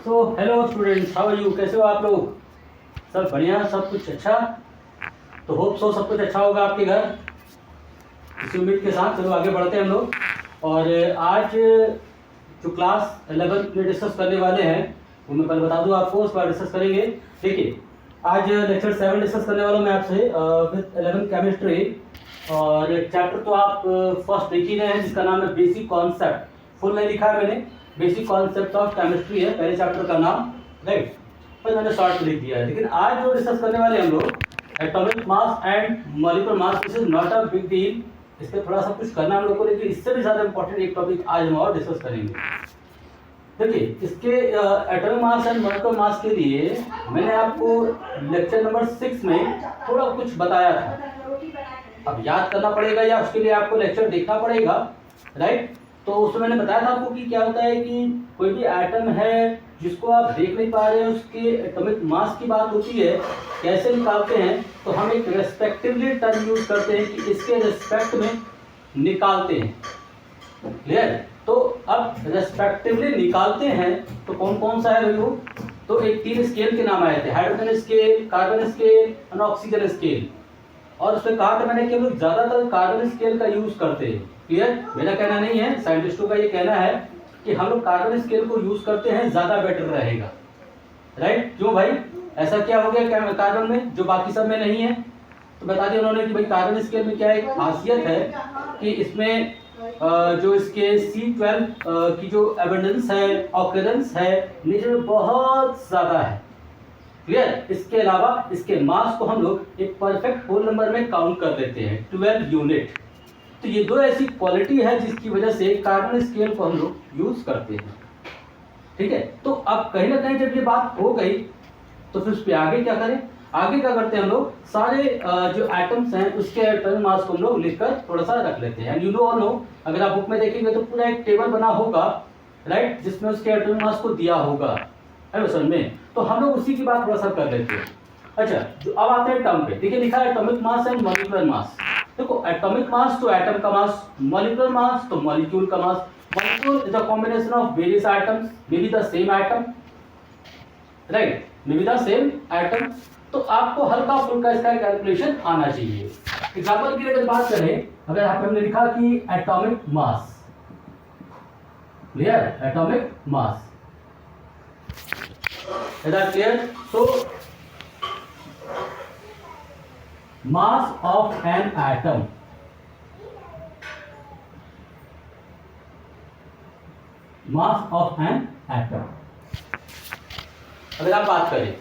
So hello students, how are you? कैसे हो आप लोग? सब बढ़िया, सब कुछ अच्छा? तो होप सो सब कुछ अच्छा होगा आपके घर। इसी उम्मीद के साथ चलो आगे बढ़ते हैं हम लोग। और आज जो क्लास 11 में डिस्कस करने वाले हैं वो मैं पहले बता दूं आपको, उस पर डिस्कस करेंगे। देखिए, आज लेक्चर 7 डिस्कस करने वाला हूँ मैं आपसे विद 11 केमिस्ट्री। और चैप्टर तो आप फर्स्ट देख ही रहे हैं, जिसका नाम है बेसिक कॉन्सेप्ट। फुल नहीं लिखा है मैंने, बेसिक कॉन्सेप्ट ऑफ केमिस्ट्री है पहले चैप्टर का नाम, राइट। पर मैंने शॉर्ट लिख दिया है। लेकिन आज जो डिस्कस करने वाले हम लोग, atomic mass and molecular mass, this is not a big deal. इस पर थोड़ा सा कुछ करना हम लोग को, लेकिन इससे भी ज़्यादा इंपॉर्टेंट एक टॉपिक आज हम और डिस्कस करेंगे। देखिए, इसके atomic mass and molecular mass के लिए मैंने आपको लेक्चर नंबर 6 में थोड़ा कुछ बताया था। अब याद करना पड़ेगा या उसके लिए आपको लेक्चर देखना पड़ेगा, राइट। तो उसमें मैंने बताया था आपको कि क्या होता है कि कोई भी एटम है जिसको आप देख नहीं पा रहे हैं, उसके एटॉमिक मास की बात होती है, कैसे निकालते हैं। तो हम एक रेस्पेक्टिवली टर्म यूज करते हैं कि इसके रेस्पेक्ट में निकालते हैं। क्लियर? तो अब रेस्पेक्टिवली निकालते हैं तो कौन कौन सा है भाई वो? तो एक 3 स्केल के नाम आए थे, हाइड्रोजन स्केल, कार्बन स्केल और ऑक्सीजन स्केल। और उसमें कहा था मैंने कि हम लोग ज्यादातर कार्बन स्केल का यूज करते हैं। क्लियर? मेरा कहना नहीं है, साइंटिस्टों का ये कहना है कि हम लोग कार्बन स्केल को यूज करते हैं, ज्यादा बेटर रहेगा, राइट। क्यों भाई, ऐसा क्या हो गया कार्बन में जो बाकी सब में नहीं है? तो बता दिया उन्होंने कि भाई कार्बन स्केल में क्या एक खासियत है कि इसमें जो इसके C12 की जो एबंडेंस है, ऑकरेंस है, नेचर में बहुत ज्यादा है। क्लियर? इसके अलावा इसके मास को हम लोग एक परफेक्ट होल नंबर में काउंट कर लेते हैं, 12 यूनिट। तो ये दो ऐसी क्वालिटी है जिसकी वजह से कार्बन स्केल को हम लोग यूज करते हैं। ठीक है? तो अब कहीं ना कहीं जब ये बात हो गई तो फिर उस पर आगे क्या करें? आगे क्या करते हैं हम लोग, सारे जो एटम्स हैं उसके एटॉमिक मास को हम लोग लिखकर थोड़ा सा रख लेते हैं। And you know all know, अगर आप बुक में देखेंगे तो पूरा एक टेबल बना होगा, राइट, जिसमें उसके एटॉमिक मास को दिया होगा, है वो समझ में। तो हम लोग उसी की बात थोड़ा सा कर लेते हैं। अच्छा, जो अब आते हैं टर्म पे। देखिए, लिखा है atomic mass and molecular mass. देखो, एटॉमिक मास तो एटम का मास, मॉलिक्यूलर मास तो मॉलिक्यूल का mass. Molecule is a combination of various atoms, may be the same atom, right, may be the same atom. तो आपको हल्का फुल्का इसका कैलकुलेशन आना चाहिए। एग्जांपल के लिए अगर बात करें, अगर यहाँ पे हमने लिखा कि atomic mass, clear, atomic mass, is that clear? So mass of an atom, mass of an atom, अगर आप बात करें,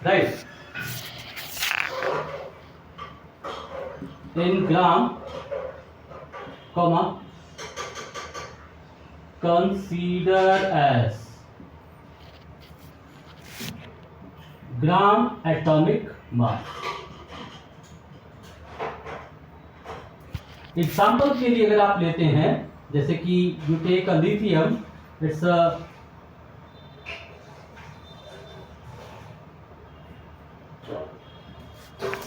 right, in gram, comma, consider as gram atomic mass. Example के लिए अगर आप लेते हैं, जैसे कि you take a lithium, it's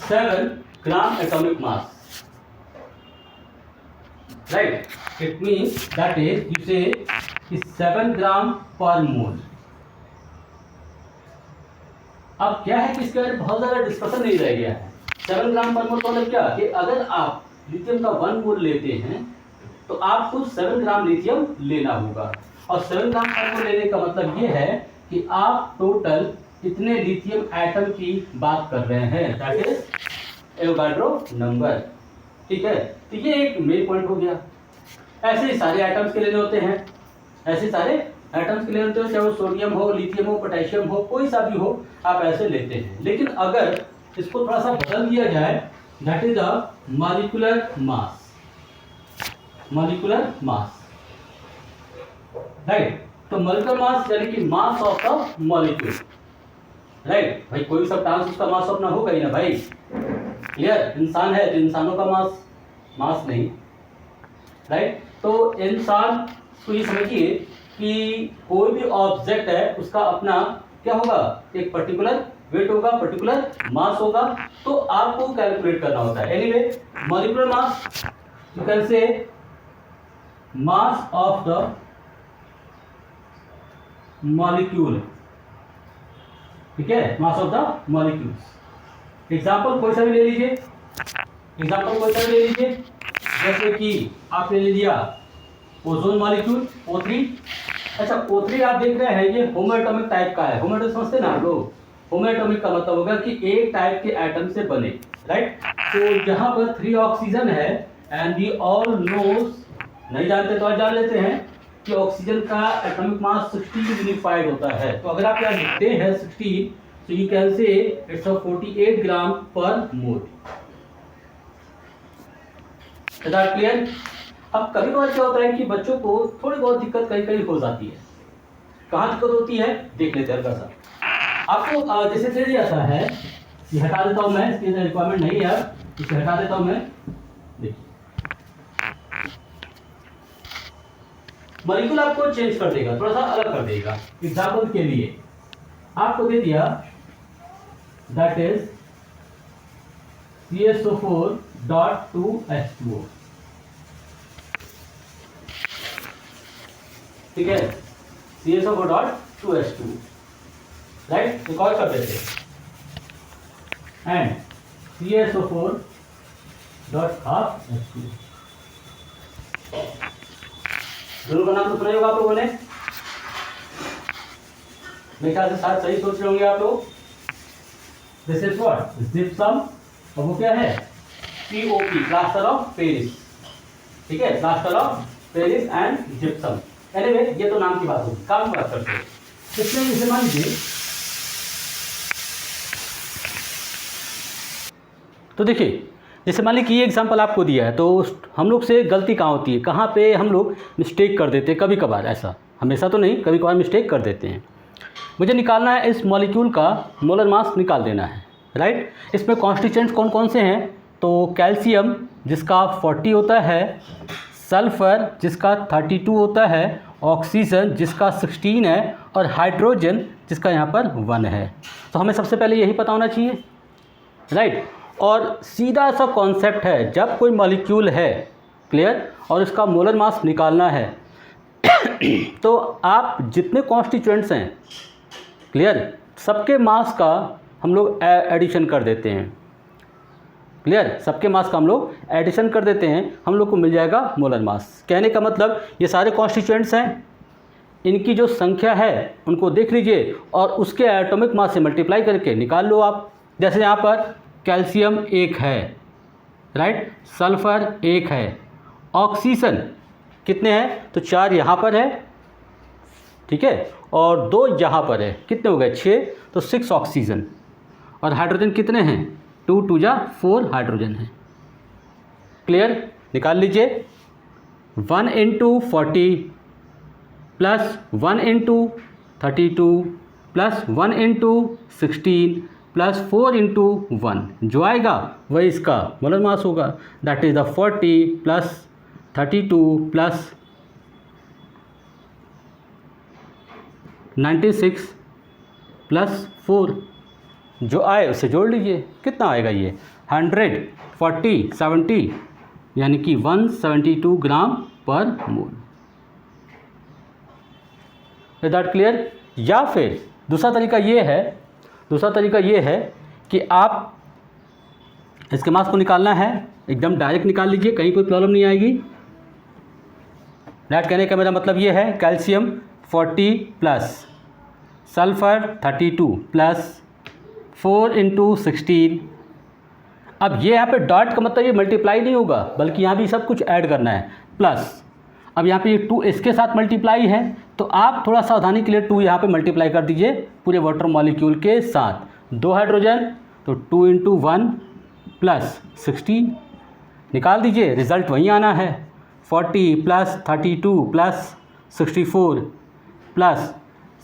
7 gram atomic mass, right. It means that is u से 7 ग्राम पर मोल। अब क्या है कि इसके बारे में बहुत ज्यादा डिस्कशन नहीं रह गया है। 7 ग्राम पर मोल मतलब क्या कि अगर आप लिथियम का 1 मोल लेते हैं तो आपको 7 ग्राम लिथियम लेना होगा। और 7 ग्राम पर मोल लेने का मतलब ये है कि आप टोटल कितने लिथियम एटम की बात कर रहे हैं, दैट इज एवोगाड्रो नंबर। ठीक है? तो ये एक मेन पॉइंट हो गया। ऐसे ही सारे एटम्स के लेने होते हैं, ऐसे सारे एटम्स के लिए होते हैं, चाहे वो सोडियम हो, लिथियम हो, पोटेशियम हो, कोई सा भी हो, आप ऐसे लेते हैं। लेकिन अगर इसको थोड़ा सा बदल दिया जाए, that is the molecular mass, molecular mass, right. तो मॉलिक्यूलर मास यानी कि mass of the molecule, right. भाई कोई सब ट्रांस उसका मास अपना होगा ही ना भाई। क्लियर? इंसान है तो इंसानों का मास, मास नहीं, राइट। तो इंसान को ये समझिए कि कोई भी ऑब्जेक्ट है उसका अपना क्या होगा, एक पर्टिकुलर वेट होगा, पर्टिकुलर मास होगा। तो आपको कैलकुलेट करना होता है। Anyway, molecular mass you can say mass of the molecule, ठीक है, mass of the molecules. Example कोई सा भी ले लीजिए, जैसे कि आपने ले लिया ओजोन मॉलिक्यूल O3। अच्छा, O3 आप देख रहे हैं ये होमोएटॉमिक टाइप का है। होमोएटॉमिक समझते हैं ना आप लोग? होमोएटॉमिक का मतलब होगा कि एक टाइप के एटम से बने, राइट। तो यहाँ पर 3 ऑक्सीजन है एंड वी ऑल नोज, नहीं जानते तो आज जान लेते हैं कि ऑक्सीजन का एटॉमिक मास 16 यूनिफाइड होता है। तो अगर आप यहाँ लिखते हैं 16, तो यू कैन से इट्स 48 ग्राम पर मोल। क्लियर? अब कभी कभार क्या होता है कि बच्चों को थोड़ी बहुत दिक्कत कहीं कहीं हो जाती है। कहाँ दिक्कत होती है देख लेते हैं हल्का सा। आपको जैसे दे दिया था है, ये हटा देता हूँ मैं, इसकी रिक्वायरमेंट नहीं है, इसे हटा देता हूँ मैं। देखिए मॉलिक्यूल आपको चेंज कर देगा, थोड़ा सा अलग कर देगा। एग्जाम्पल के लिए आपको दे दिया दैट इज CSO4.2H2O, ठीक है, CSO4.2H2, राइट। रिकॉर्ड कर देते एंड CSO4.12H2। दोनों का नाम तो सुना होगा आप लोगों ने, मेरे ख्याल से शायद सही सोच रहे होंगे आप लोग। This is what? जिप्सम। और वो क्या है? POP, प्लास्टर ऑफ पेरिस, ठीक है, plaster of Paris and gypsum. Anyway ये तो नाम की बात होगी, काम बात करते हैं। इसमें जैसे मान लीजिए, तो देखिए जैसे मान लीजिए कि ये एग्जांपल आपको दिया है, तो हम लोग से गलती कहाँ होती है, कहाँ पे हम लोग मिस्टेक कर देते हैं। कभी कभार, ऐसा हमेशा तो नहीं, कभी कभार मिस्टेक कर देते हैं। मुझे निकालना है इस मॉलिक्यूल का मोलर मास निकाल देना है, राइट। इसमें कॉन्स्टिट्यूएंट्स कौन कौन से हैं? तो कैल्शियम जिसका 40 होता है, सल्फर जिसका 32 होता है, ऑक्सीजन जिसका 16 है, और हाइड्रोजन जिसका यहाँ पर 1 है। तो हमें सबसे पहले यही पता होना चाहिए, राइट। और सीधा सा कॉन्सेप्ट है, जब कोई मॉलिक्यूल है, क्लियर, और इसका मोलर मास निकालना है तो आप जितने कॉन्स्टिट्यूएंट्स हैं, क्लियर, सबके मास का हम लोग एडिशन कर देते हैं, क्लियर, सबके मास का हम लोग एडिशन कर देते हैं, हम लोग को मिल जाएगा मोलर मास। कहने का मतलब ये सारे कॉन्स्टिट्यूएंट्स हैं, इनकी जो संख्या है उनको देख लीजिए और उसके एटॉमिक मास से मल्टीप्लाई करके निकाल लो आप। जैसे यहाँ पर कैल्शियम 1 है, राइट, सल्फर 1 है, ऑक्सीजन कितने हैं? तो 4 यहाँ पर है, ठीक है, और 2 यहाँ पर है, कितने हो गए? 6, तो 6 ऑक्सीजन। और हाइड्रोजन कितने हैं? 2 2 जा 4 हाइड्रोजन है। क्लियर? निकाल लीजिए। 1 × 40 प्लस 1 × 32 प्लस 1 × 16 प्लस 4 × 1, जो आएगा वही इसका मोलर मास होगा। That is the 40 plus 32 plus 96 plus 4, जो आए उसे जोड़ लीजिए, कितना आएगा ये? 140 70, यानी कि 172 ग्राम पर मोल। Is that clear? या फिर दूसरा तरीका ये है कि आप इसके मास को निकालना है, एकदम डायरेक्ट निकाल लीजिए, कहीं कोई प्रॉब्लम नहीं आएगी। डायरेक्ट कहने का मेरा मतलब ये है, कैल्शियम 40 प्लस सल्फर 32 प्लस 4 × 16। अब ये यहाँ पे डॉट का मतलब ये मल्टीप्लाई नहीं होगा, बल्कि यहाँ भी सब कुछ ऐड करना है, प्लस अब यहाँ पे 2 इसके साथ मल्टीप्लाई है, तो आप थोड़ा सावधानी के लिए 2 यहाँ पे मल्टीप्लाई कर दीजिए पूरे वाटर मॉलिक्यूल के साथ। 2 हाइड्रोजन, तो 2 × 1 प्लस 16 निकाल दीजिए, रिजल्ट वहीं आना है। 40 प्लस 32 प्लस 64 प्लस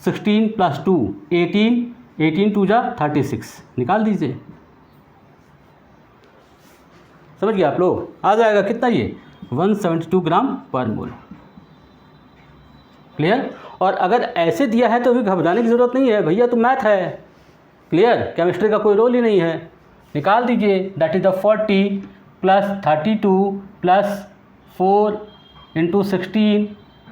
16 प्लस 2 18, 18 2 जा 36, निकाल दीजिए। समझ गए आप लोग? आ जाएगा कितना ये? 172 ग्राम पर मोल। क्लियर? और अगर ऐसे दिया है तो भी घबराने की ज़रूरत नहीं है भैया, तो मैथ है, क्लियर, केमिस्ट्री का कोई रोल ही नहीं है। निकाल दीजिए। That is the 40 plus 32 plus 4 × 16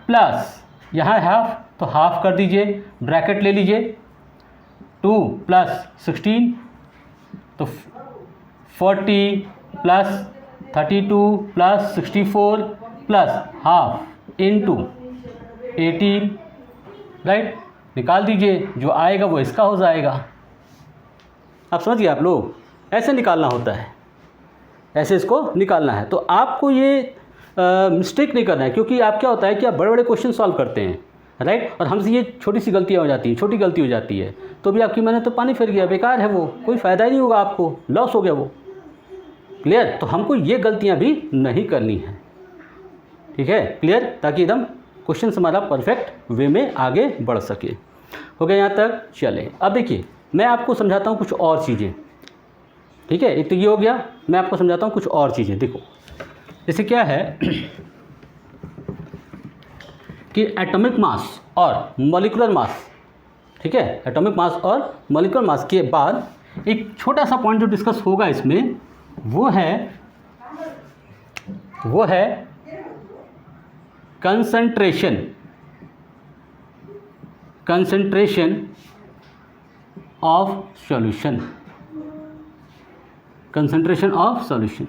plus यहाँ हाफ तो हाफ कर दीजिए, ब्रैकेट ले लीजिए, 2 + 16 तो 40 + 32 + 64 प्लस हाफ इंटू 18, राइट। निकाल दीजिए, जो आएगा वो इसका हो जाएगा। आप समझ गए आप लोग, ऐसे निकालना होता है, ऐसे इसको निकालना है। तो आपको ये मिस्टेक नहीं करना है, क्योंकि आप क्या होता है कि आप बड़े बड़े क्वेश्चन सॉल्व करते हैं, राइट, और हमसे ये छोटी सी गलतियाँ हो जाती हैं, छोटी गलती हो जाती है, तो भी आपकी मेहनत तो पानी फिर गया, बेकार है वो, कोई फ़ायदा ही नहीं होगा, आपको लॉस हो गया वो। क्लियर। तो हमको ये गलतियाँ भी नहीं करनी है, ठीक है, क्लियर, ताकि एकदम क्वेश्चन हमारा परफेक्ट वे में आगे बढ़ सके। हो गया यहाँ तक। चले अब देखिए, मैं आपको समझाता हूँ कुछ और चीज़ें, ठीक है। एक तो ये हो गया, मैं आपको समझाता हूँ कुछ और चीज़ें। देखो जैसे क्या है कि एटॉमिक मास और मॉलिक्यूलर मास, ठीक है, एटॉमिक मास और मॉलिक्यूलर मास के बाद एक छोटा सा पॉइंट जो डिस्कस होगा इसमें, वो है concentration of solution, concentration of solution.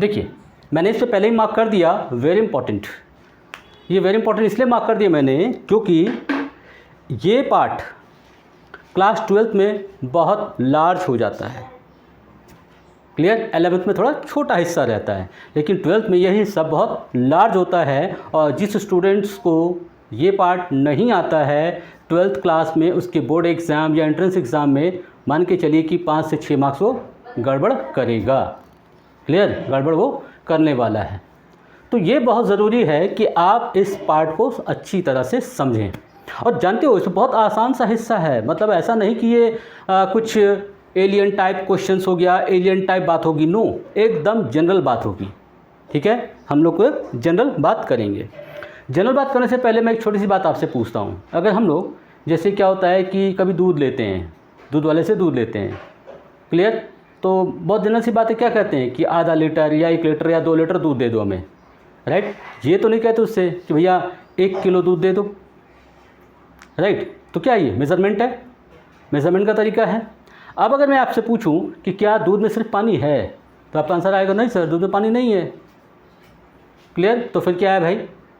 देखिए मैंने इससे पहले ही मार्क कर दिया, वेरी इंपॉर्टेंट, ये वेरी इंपॉर्टेंट इसलिए मार्क कर दिया मैंने क्योंकि ये पार्ट क्लास 12th में बहुत लार्ज हो जाता है। क्लियर। 11th में थोड़ा छोटा हिस्सा रहता है, लेकिन 12th में यह हिस्सा बहुत लार्ज होता है, और जिस स्टूडेंट्स को ये पार्ट नहीं आता है 12th क्लास में, उसके बोर्ड एग्ज़ाम या एंट्रेंस एग्ज़ाम में मान के चलिए कि 5 से 6 मार्क्स वो गड़बड़ करेगा। क्लियर, गड़बड़ वो करने वाला है। तो ये बहुत ज़रूरी है कि आप इस पार्ट को अच्छी तरह से समझें, और जानते हो इसमें बहुत आसान सा हिस्सा है, मतलब ऐसा नहीं कि ये कुछ एलियन टाइप क्वेश्चंस हो गया, एलियन टाइप बात होगी, नो, एकदम जनरल बात होगी, ठीक है। हम लोग को जनरल बात करेंगे। जनरल बात करने से पहले मैं एक छोटी सी बात आपसे पूछता हूँ। अगर हम लोग, जैसे क्या होता है कि कभी दूध लेते हैं, दूध वाले से दूध लेते हैं, क्लियर, तो बहुत जनरल सी बात है, क्या कहते हैं कि आधा लीटर या 1 लीटर या 2 लीटर दूध दे दो हमें, राइट। ये तो नहीं कहते उससे कि भैया 1 किलो दूध दे दो, राइट। तो क्या ये मेज़रमेंट है, मेज़रमेंट का तरीका है। अब अगर मैं आपसे पूछूं कि क्या दूध में सिर्फ पानी है, तो आपका आंसर आएगा नहीं सर, दूध में पानी नहीं है। क्लियर। तो फिर क्या है भाई,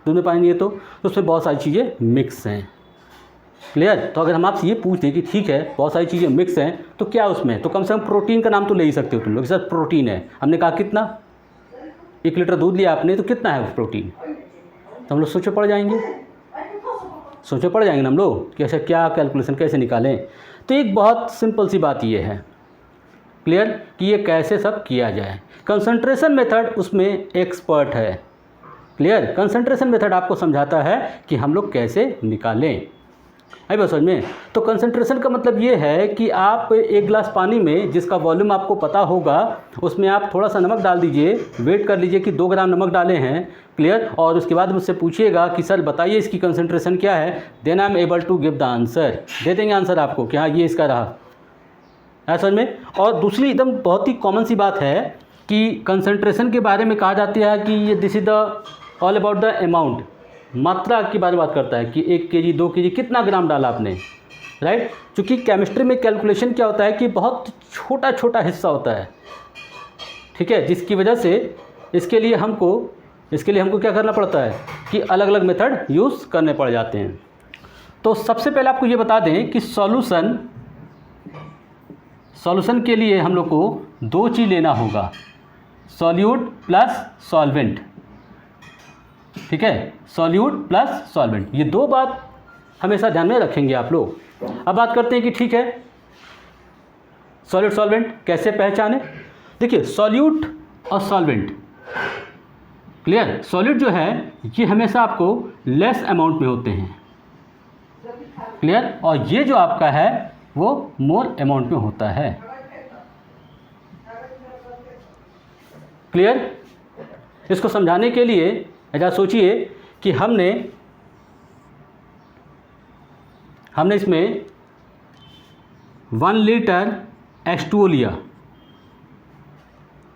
दूध में पानी नहीं है तो उसमें बहुत सारी चीज़ें मिक्स हैं। क्लियर। तो अगर हम आपसे ये पूछ दें कि ठीक है बहुत सारी चीज़ें मिक्स हैं, तो क्या उसमें, तो कम से कम प्रोटीन का नाम तो ले ही सकते हो तुम लोग, सर प्रोटीन है। हमने कहा कितना, 1 लीटर दूध लिया आपने, तो कितना है प्रोटीन, तो हम लोग सोचे पड़ जाएंगे ना हम लोग कि ऐसा क्या कैलकुलेशन कैसे निकालें। तो एक बहुत सिंपल सी बात ये है, क्लियर, कि ये कैसे सब किया जाए। कंसंट्रेशन मेथड उसमें एक्सपर्ट है। क्लियर। कंसंट्रेशन मेथड आपको समझाता है कि हम लोग कैसे निकालें, आई बात समझ में। तो कंसंट्रेशन का मतलब ये है कि आप 1 गिलास पानी में, जिसका वॉल्यूम आपको पता होगा, उसमें आप थोड़ा सा नमक डाल दीजिए, वेट कर लीजिए कि 2 ग्राम नमक डाले हैं, क्लियर, और उसके बाद मुझसे पूछिएगा कि सर बताइए इसकी कंसंट्रेशन क्या है, then I am able to give the answer, दे देंगे आंसर आपको कि हाँ ये इसका रहा, है समझ में। और दूसरी एकदम बहुत ही कॉमन सी बात है कि कंसंट्रेशन के बारे में कहा जाता है कि ये this is the all about the amount, मात्रा की बात करता है कि 1 kg 2 kg कितना ग्राम डाला आपने, राइट। क्योंकि केमिस्ट्री में कैलकुलेशन क्या होता है कि बहुत छोटा छोटा हिस्सा होता है, ठीक है, जिसकी वजह से इसके लिए हमको क्या करना पड़ता है कि अलग अलग मेथड यूज़ करने पड़ जाते हैं। तो सबसे पहले आपको ये बता दें कि सॉल्यूशन के लिए हम लोग को 2 चीज़ लेना होगा, सॉल्यूट प्लस सॉल्वेंट, ठीक है, सॉल्यूट प्लस सॉल्वेंट, ये 2 बात हमेशा ध्यान में रखेंगे आप लोग। अब बात करते हैं कि ठीक है सॉल्यूट सॉल्वेंट कैसे पहचाने। देखिए सॉल्यूट और सॉल्वेंट, क्लियर, सॉल्यूट जो है ये हमेशा आपको लेस अमाउंट में होते हैं, क्लियर, और ये जो आपका है वो मोर अमाउंट में होता है, क्लियर। इसको समझाने के लिए ऐसा सोचिए कि हमने इसमें 1 लीटर H2O लिया,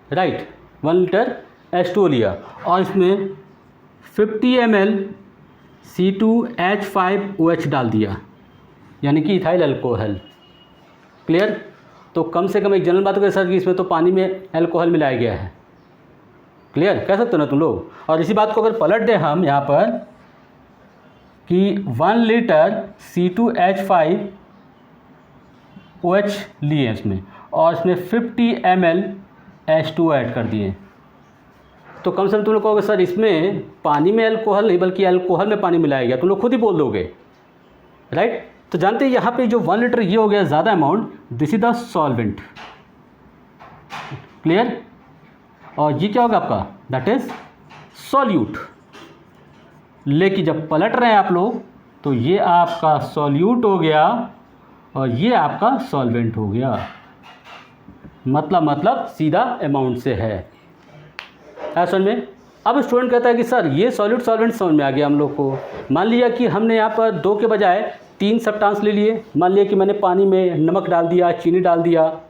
राइट, 1 लीटर H2O लिया, और इसमें 50 ml C2H5OH डाल दिया, यानी कि इथाइल अल्कोहल। क्लियर? तो कम से कम एक जनरल बात करें सर कि इसमें तो पानी में अल्कोहल मिलाया गया है। क्लियर? कह सकते हो ना तुम लोग। और इसी बात को अगर पलट दें हम यहाँ पर कि 1 लीटर C2H5OH लिए इसमें और इसमें 50 ml H2O ऐड कर दिए, तो कम से कम तुम लोग कहोगे सर इसमें पानी में अल्कोहल नहीं बल्कि अल्कोहल में पानी मिलाया गया, तुम लोग खुद ही बोल दोगे, राइट? तो जानते हैं यहाँ पे जो 1 लीटर ये हो गया ज़्यादा amount, this is the solvent. Clear? और ये क्या होगा आपका, दैट इज सॉल्यूट। लेकिन जब पलट रहे हैं आप लोग तो ये आपका सॉल्यूट हो गया और ये आपका सॉल्वेंट हो गया, मतलब सीधा अमाउंट से है। समझ में? अब स्टूडेंट कहता है कि सर ये सॉल्यूट सॉल्वेंट समझ में आ गया हम लोग को। मान लिया कि हमने यहाँ पर 2 के बजाय 3 सब्सटेंस ले लिए। मान लिया कि मैंने पानी में नमक डाल दिया, चीनी डाल दिया,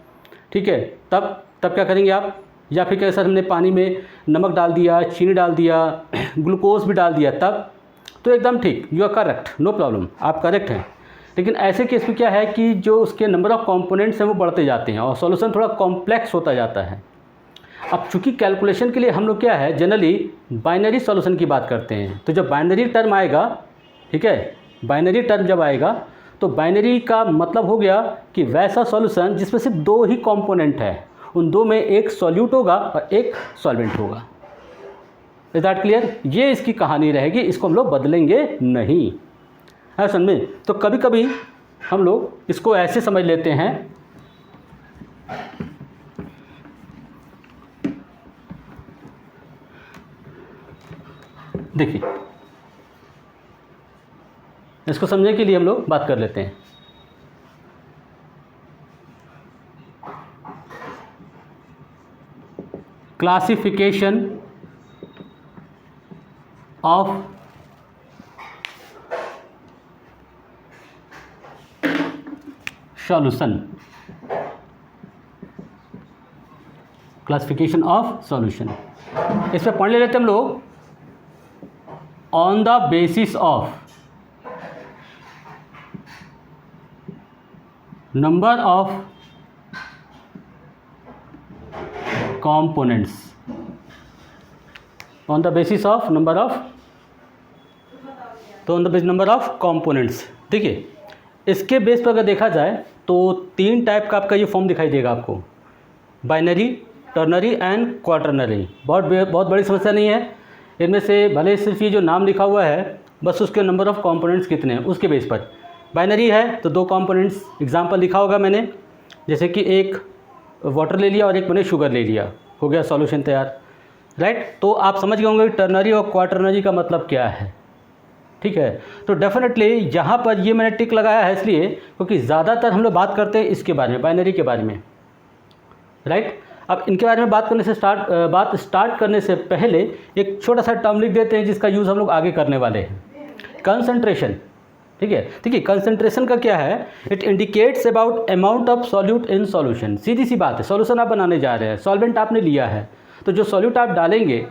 ठीक है, तब क्या करेंगे आप? या फिर क्या सर हमने पानी में नमक डाल दिया, चीनी डाल दिया, ग्लूकोज भी डाल दिया, तब? तो एकदम ठीक, you are correct, no problem, आप करेक्ट हैं। लेकिन ऐसे केस में क्या है कि जो उसके नंबर ऑफ़ कंपोनेंट्स हैं वो बढ़ते जाते हैं और सॉल्यूशन थोड़ा कॉम्प्लेक्स होता जाता है। अब चूंकि कैलकुलेशन के लिए हम लोग क्या है, जनरली बाइनरी सॉल्यूशन की बात करते हैं। तो जब बाइनरी टर्म आएगा, ठीक है, बाइनरी टर्म जब आएगा तो बाइनरी का मतलब हो गया कि वैसा सॉल्यूशन जिसमें सिर्फ 2 ही कंपोनेंट है, उन 2 में एक सॉल्यूट होगा और एक सॉल्वेंट होगा। Is that clear? ये इसकी कहानी रहेगी, इसको हम लोग बदलेंगे नहीं, है समझ में? तो कभी कभी हम लोग इसको ऐसे समझ लेते हैं, देखिए इसको समझने के लिए हम लोग बात कर लेते हैं। Classification of solution, classification of solution, इसमें पढ़ ले लेते हैं हम लोग। On the basis of number of components, on the basis of number of, तो on the basis number of components। देखिए इसके बेस पर अगर देखा जाए तो 3 टाइप का आपका ये फॉर्म दिखाई देगा आपको, बाइनरी, टर्नरी एंड क्वाटर्नरी। बहुत बड़ी समस्या नहीं है, इनमें से भले सिर्फ ये जो नाम लिखा हुआ है बस उसके नंबर ऑफ़ कंपोनेंट्स कितने हैं उसके बेस पर। बाइनरी है तो 2 कंपोनेंट्स, एग्जांपल लिखा होगा मैंने, जैसे कि एक वाटर ले लिया और एक मैंने शुगर ले लिया, हो गया सॉल्यूशन तैयार, राइट? तो आप समझ गए होंगे टर्नरी और क्वाटर्नरी का मतलब क्या है, ठीक है? तो डेफिनेटली यहाँ पर ये मैंने टिक लगाया है इसलिए क्योंकि ज़्यादातर हम लोग बात करते हैं इसके बारे में, बाइनरी के बारे में, राइट? अब इनके बारे में बात स्टार्ट करने से पहले एक छोटा सा टर्म लिख देते हैं जिसका यूज़ हम लोग आगे करने वाले हैं, कंसंट्रेशन। ठीक है, देखिए कंसंट्रेशन का क्या है, it indicates about amount of solute in solution. सीधी सी बात है, सॉल्यूशन आप बनाने जा रहे हैं, सॉल्वेंट आपने लिया है, तो जो सॉल्यूट आप डालेंगे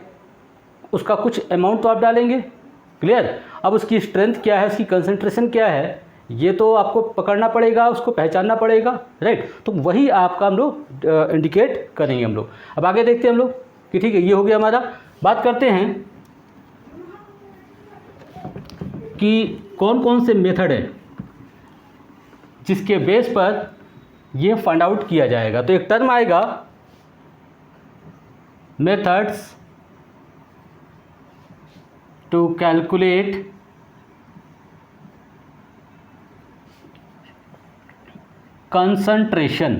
उसका कुछ अमाउंट तो आप डालेंगे, क्लियर? अब उसकी स्ट्रेंथ क्या है, उसकी कंसंट्रेशन क्या है, ये तो आपको पकड़ना पड़ेगा, उसको पहचानना पड़ेगा, राइट? तो वही आपका हम लोग इंडिकेट करेंगे हम लोग। अब आगे देखते हैं हम लोग कि ठीक है, ये हो गया हमारा। बात करते हैं कि कौन कौन से मेथड है जिसके बेस पर ये फाइंड आउट किया जाएगा। तो एक टर्म आएगा मेथड्स टू कैलकुलेट कंसंट्रेशन।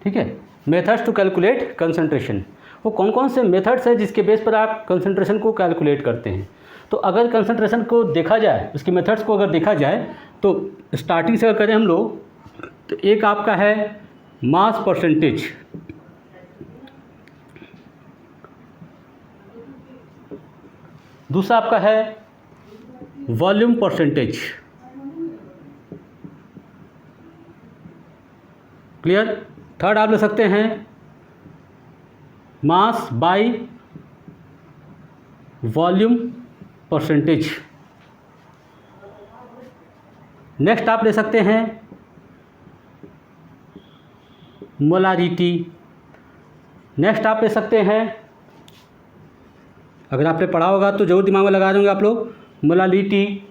ठीक है, मेथड्स टू कैलकुलेट कंसंट्रेशन, वो कौन कौन से मेथड्स हैं जिसके बेस पर आप कंसंट्रेशन को कैलकुलेट करते हैं। तो अगर कंसंट्रेशन को देखा जाए, उसके मेथड्स को अगर देखा जाए तो स्टार्टिंग से अगर करें हम लोग, तो एक आपका है मास परसेंटेज, दूसरा आपका है वॉल्यूम परसेंटेज, क्लियर? थर्ड आप ले सकते हैं mass by volume percentage. Next आप ले सकते हैं मोलारिटी। नेक्स्ट आप ले सकते हैं, अगर आपने पढ़ा होगा तो जरूर दिमाग में लगा देंगे आप लोग, मोलालिटी।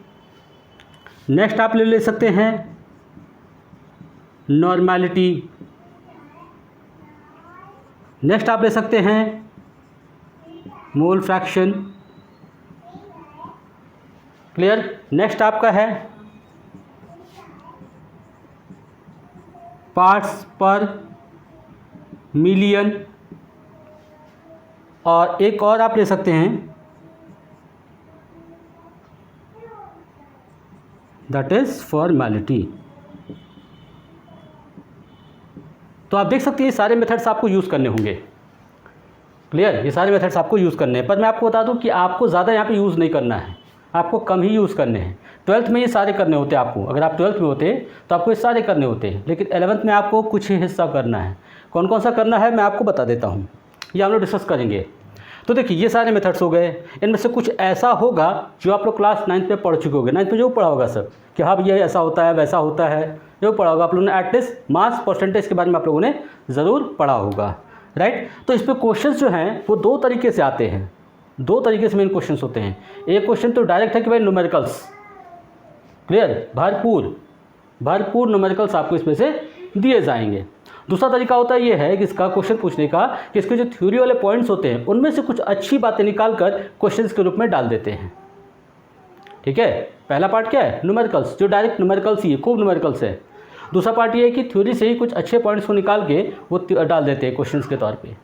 नेक्स्ट आप ले सकते हैं नॉर्मैलिटी। नेक्स्ट आप ले सकते हैं मोल फ्रैक्शन। क्लियर। नेक्स्ट आपका है पार्ट्स पर मिलियन। और एक और आप ले सकते हैं, दैट इज फॉर्मेलिटी। तो आप देख सकते हैं ये सारे मेथड्स आपको यूज़ करने होंगे। क्लियर। ये सारे मेथड्स आपको यूज़ करने हैं, पर मैं आपको बता दूं कि आपको ज़्यादा यहाँ पे यूज़ नहीं करना है, आपको कम ही यूज़ करने हैं। 12th में ये सारे करने होते हैं आपको, अगर आप 12th में होते तो आपको ये सारे करने होते हैं, लेकिन 11th में आपको कुछ ही हिस्सा करना है। कौन कौन सा करना है मैं आपको बता देता हूँ, ये हम लोग डिस्कस करेंगे। तो देखिए ये सारे मेथड्स हो गए, इनमें से कुछ ऐसा होगा जो आप लोग क्लास 9th में पढ़ चुके होंगे। 9th में जो पढ़ा होगा सर कि हाँ ये ऐसा होता है वैसा होता है, जो पढ़ा होगा आप लोगों ने, एटलीस्ट मास परसेंटेज के बारे में आप लोगों ने ज़रूर पढ़ा होगा, राइट। तो इस पर क्वेश्चन जो हैं वो दो तरीके से आते हैं, दो तरीके से मेन क्वेश्चन होते हैं। एक क्वेश्चन तो डायरेक्ट है कि भाई न्यूमेरिकल्स, क्लियर, भरपूर न्यूमेरिकल्स आपको इसमें से दिए जाएंगे। दूसरा तरीका होता है ये है कि इसका क्वेश्चन पूछने का कि इसके जो थ्योरी वाले पॉइंट्स होते हैं उनमें से कुछ अच्छी बातें निकाल कर क्वेश्चंस के रूप में डाल देते हैं। ठीक है, पहला पार्ट क्या है, न्यूमेरिकल्स, जो डायरेक्ट न्यूमेरिकल्स ही है, खूब न्यूमेरिकल्स है। दूसरा पार्ट ये है कि थ्योरी से ही कुछ अच्छे पॉइंट्स को निकाल के वो डाल देते हैं क्वेश्चन के तौर पर।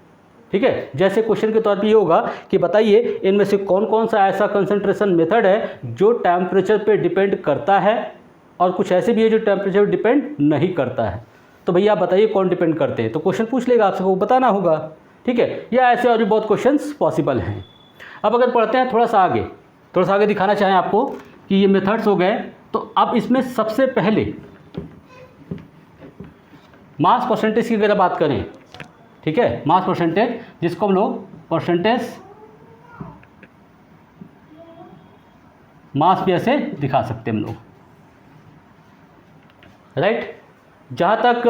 ठीक है, जैसे क्वेश्चन के तौर पे ये होगा कि बताइए इनमें से कौन कौन सा ऐसा कंसंट्रेशन मेथड है जो टेम्परेचर पे डिपेंड करता है, और कुछ ऐसे भी है जो टेम्परेचर पे डिपेंड नहीं करता है। तो भैया आप बताइए कौन डिपेंड करते हैं, तो क्वेश्चन पूछ लेगा आपसे, वो बताना होगा। ठीक है, या ऐसे और भी बहुत क्वेश्चंस पॉसिबल हैं। अब अगर पढ़ते हैं थोड़ा सा आगे दिखाना चाहें आपको कि ये मेथड्स हो गए, तो अब इसमें सबसे पहले मास परसेंटेज की अगर बात करें, ठीक है, मास परसेंटेज, जिसको हम लोग परसेंटेज मास भी ऐसे दिखा सकते हैं हम लोग, राइट। जहाँ तक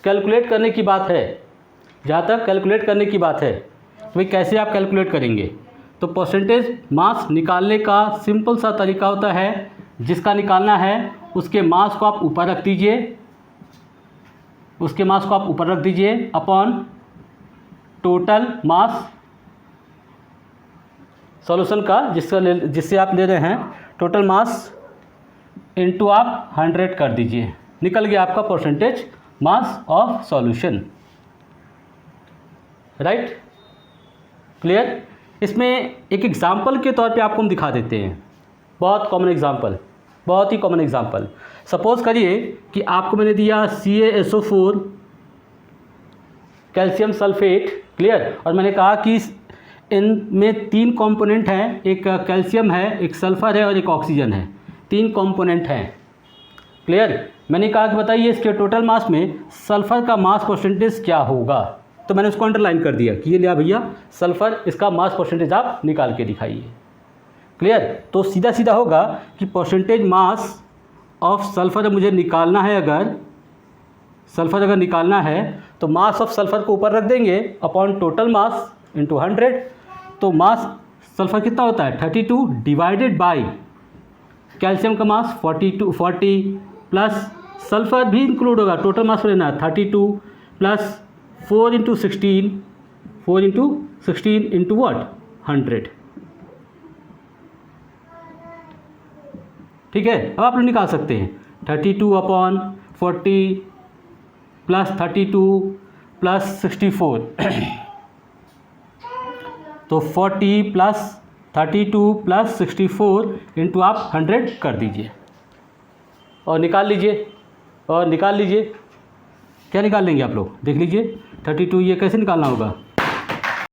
कैलकुलेट करने की बात है, तो भाई कैसे आप कैलकुलेट करेंगे, तो परसेंटेज मास निकालने का सिंपल सा तरीका होता है, जिसका निकालना है उसके मास को आप ऊपर रख दीजिए, अपॉन टोटल मास सॉल्यूशन का, जिससे आप ले रहे हैं टोटल मास, इनटू आप 100 कर दीजिए, निकल गया आपका percentage mass of solution, right. Clear. इसमें एक एग्जांपल के तौर पे आपको हम दिखा देते हैं, बहुत ही कॉमन एग्जांपल। सपोज करिए कि आपको मैंने दिया CaSO4 कैल्शियम सल्फेट, क्लियर, और मैंने कहा कि इनमें 3 कंपोनेंट हैं, एक कैल्शियम है, एक सल्फ़र है और एक ऑक्सीजन है, 3 कंपोनेंट हैं। क्लियर। मैंने कहा कि बताइए इसके टोटल मास में सल्फ़र का मास परसेंटेज क्या होगा, तो मैंने उसको अंडरलाइन कर दिया कि ये लिया भैया सल्फ़र, इसका मास परसेंटेज आप निकाल के दिखाइए। क्लियर। तो सीधा होगा कि परसेंटेज मास ऑफ सल्फ़र मुझे निकालना है, अगर सल्फ़र निकालना है तो मास ऑफ सल्फ़र को ऊपर रख देंगे अपॉन टोटल मास इंटू 100। तो मास सल्फ़र कितना होता है 32 डिवाइडेड बाई कैल्शियम का मास 40 प्लस सल्फ़र भी इंक्लूड होगा, टोटल मास लेना है 32 प्लस 4 इंटू 16 इंटू व्हाट 100। ठीक है, अब आप लोग निकाल सकते हैं 32 अपॉन 40 प्लस 32 प्लस 64 तो 40 प्लस 32 प्लस 64 इंटू आप 100 कर दीजिए और निकाल लीजिए। क्या निकाल लेंगे आप लोग, देख लीजिए 32, ये कैसे निकालना होगा,